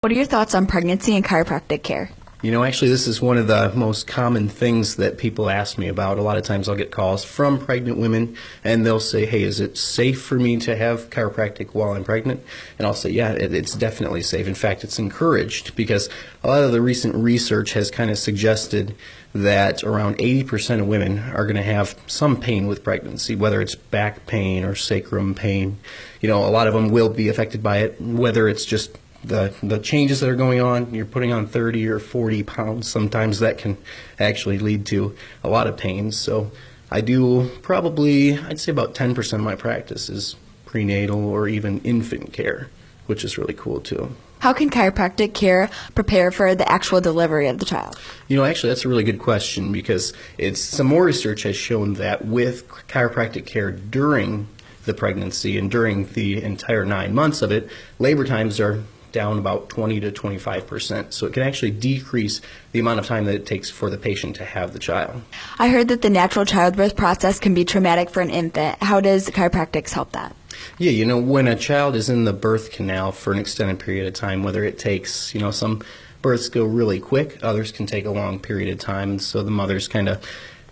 What are your thoughts on pregnancy and chiropractic care? Actually, this is one of the most common things that people ask me about. A lot of times I'll get calls from pregnant women, and they'll say, hey, is it safe for me to have chiropractic while I'm pregnant? And I'll say, yeah, it's definitely safe. In fact, it's encouraged because a lot of the recent research has kind of suggested that around 80% of women are going to have some pain with pregnancy, whether it's back pain or sacrum pain. A lot of them will be affected by it, whether it's just the changes that are going on. You're putting on 30 or 40 pounds. Sometimes that can actually lead to a lot of pain. So I do I'd say about 10% of my practice is prenatal or even infant care, which is really cool too. How can chiropractic care prepare for the actual delivery of the child? Actually, that's a really good question because some more research has shown that with chiropractic care during the pregnancy and during the entire 9 months of it, labor times are down about 20 to 25%. So it can actually decrease the amount of time that it takes for the patient to have the child. I heard that the natural childbirth process can be traumatic for an infant. How does chiropractics help that? Yeah, when a child is in the birth canal for an extended period of time, whether it takes, some births go really quick, others can take a long period of time, and so the mother's kind of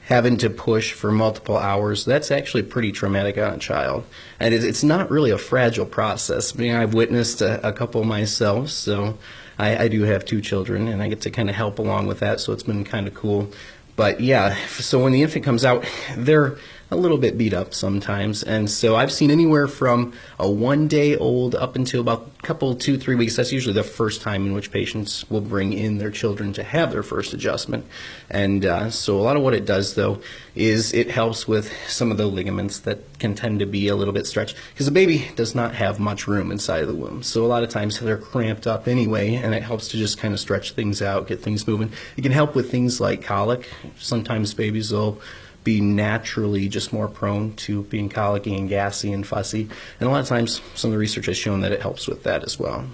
having to push for multiple hours, that's actually pretty traumatic on a child. And it's not really a fragile process. I've witnessed a couple myself, so I do have 2 children, and I get to kind of help along with that, so it's been kind of cool. But yeah, so when the infant comes out, they're a little bit beat up sometimes, and so I've seen anywhere from a 1-day-old up until about a couple, 2-3 weeks. That's usually the first time in which patients will bring in their children to have their first adjustment. And so a lot of what it does, though, is it helps with some of the ligaments that can tend to be a little bit stretched, because the baby does not have much room inside of the womb. So a lot of times they're cramped up anyway, and it helps to just kind of stretch things out, get things moving. It can help with things like colic. Sometimes babies will be naturally just more prone to being colicky and gassy and fussy. And a lot of times some of the research has shown that it helps with that as well.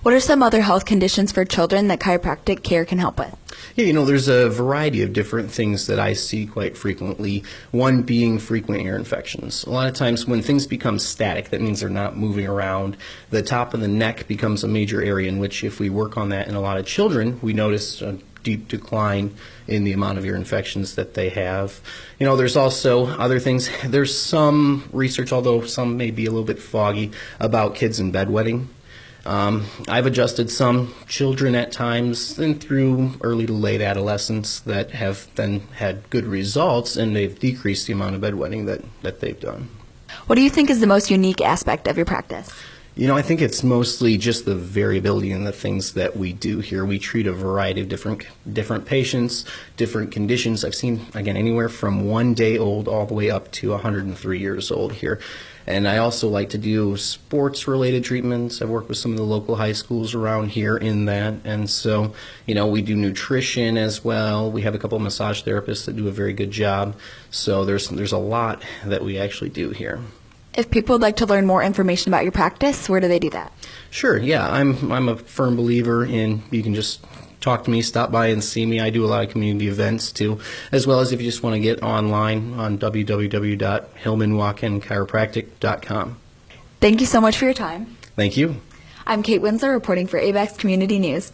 What are some other health conditions for children that chiropractic care can help with? Yeah, there's a variety of different things that I see quite frequently, one being frequent ear infections. A lot of times when things become static, that means they're not moving around. The top of the neck becomes a major area in which, if we work on that in a lot of children, we notice a deep decline in the amount of ear infections that they have. There's also other things. There's some research, although some may be a little bit foggy, about kids in bedwetting. I've adjusted some children at times and through early to late adolescence that have then had good results, and they've decreased the amount of bedwetting that they've done. What do you think is the most unique aspect of your practice? I think it's mostly just the variability in the things that we do here. We treat a variety of different patients, different conditions. I've seen, again, anywhere from 1 day old all the way up to 103 years old here. And I also like to do sports-related treatments. I've worked with some of the local high schools around here in that. And so, we do nutrition as well. We have a couple of massage therapists that do a very good job. So there's a lot that we actually do here. If people would like to learn more information about your practice, where do they do that? Sure, yeah. I'm a firm believer in, you can just talk to me, stop by and see me. I do a lot of community events too, as well as if you just want to get online on www.hillmanwalkenchiropractic.com. Thank you so much for your time. Thank you. I'm Kate Winsler reporting for ABEX Community News.